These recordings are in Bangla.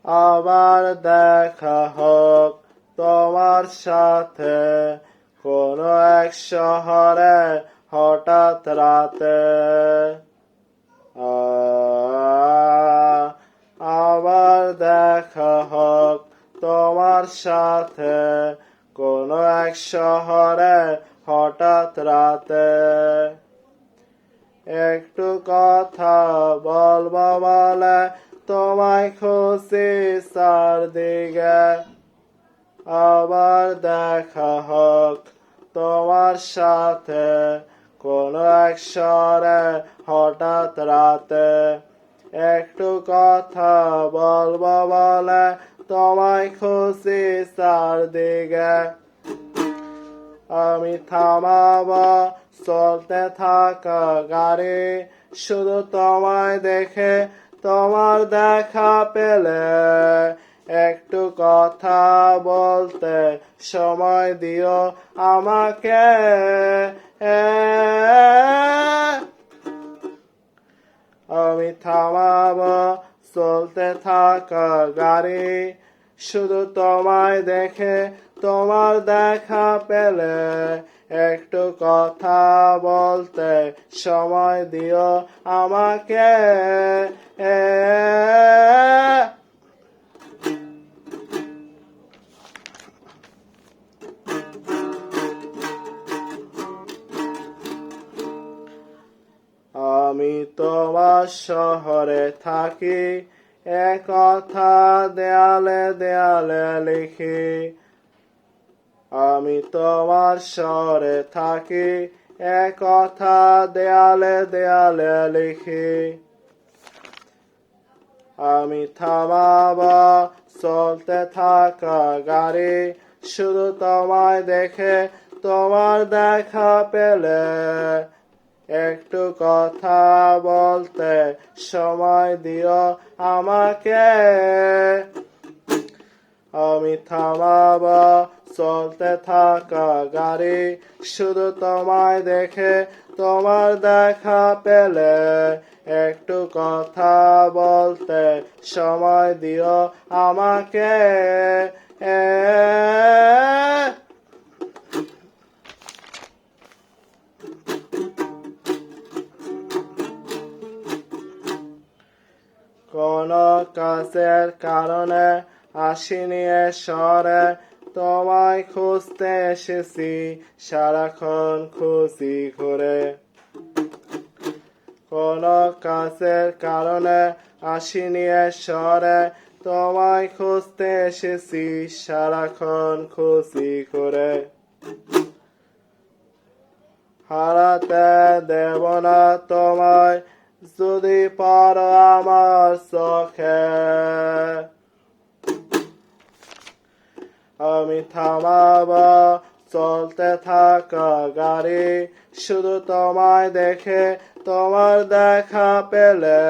আবার দেখা হোক তোমার সাথে কোনো এক শহরে হঠাৎ রাতে। আবার দেখা হোক তোমার সাথে কোনো এক শহরে হঠাৎ রাতে। একটু কথা বলবো বলে তোমায় খুঁজছি চারদিকে। আবার দেখা হোক তোমার সাথে কোনো এক শহরে হঠাৎ রাতে। একটু কথা বলবো বলে তোমায় খুঁজছি চারদিকে। আমি থামাবো চলতে থাকা গাড়ি শুধু তোমায় দেখে, তোমার দেখা পেলে। একটু কথা বলতে সময় দিও আমাকে। আমি থামাবো চলতে থাকা গাড়ি শুধু তোমায় দেখে, তোমার দেখা পেলে। একটু কথা বলতে সময় দিও আমাকে। আমি তোমার শহরে থাকি, একথা দেয়ালে দেয়ালে লিখি। আমি তোমার শহরে থাকি, একথা দেয়ালে দেয়ালে লিখি। আমি থামাবো চলতে থাকা গাড়ি শুধু তোমায় দেখে, তোমার দেখা পেলে। একটু কথা বলতে সময় দিও আমাকে। আমি থামাবো চলতে থাকা গাড়ি শুধু তোমায় দেখে, তোমার দেখা পেলে। একটু কথা বলতে সময় দিও আমাকে। কোন কাজের কারণে আসিনি এ শহরে, তোমায় খুঁজতে এসেছি সারাক্ষণ খুঁজি ঘুরে। কোন কাজের কারণে আসিনি এ শহরে, তোমায় খুঁজতে এসেছি সারাক্ষণ খুঁজি ঘুরে। হারাতে দেব না তোমায় যদি পারো আমার চোখে। আমি থামাবো চলতে থাকা গাড়ি শুধু তোমায় দেখে, তোমার দেখা পেলে।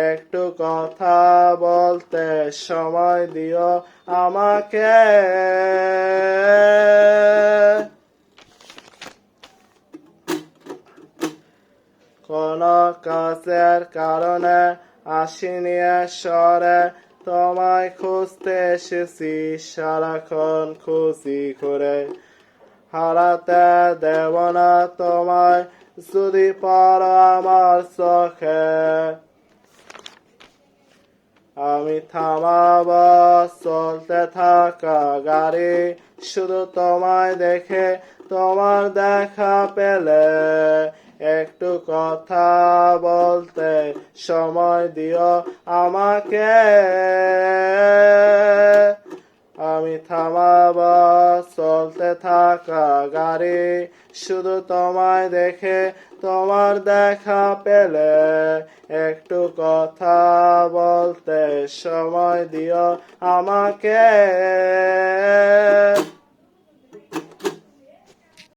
একটু কথা বলতে সময় দিও আমাকে। কোন কাজের কারণে আসিনি এ শহরে, তোমায় খুঁজতে এসেছি সারাক্ষণ খুঁজি ঘুরে। হারাতে দেব না তোমায় যদি পারো আমার চোখে। আমি থামাবো চলতে থাকা গাড়ি শুধু তোমায় দেখে, তোমার দেখা পেলে। একটু কথা বলতে সময় দিও আমাকে। আমি থামাবো চলতে থাকা গাড়ি শুধু তোমায় দেখে, তোমার দেখা পেলে। একটু কথা বলতে সময় দিও আমাকে।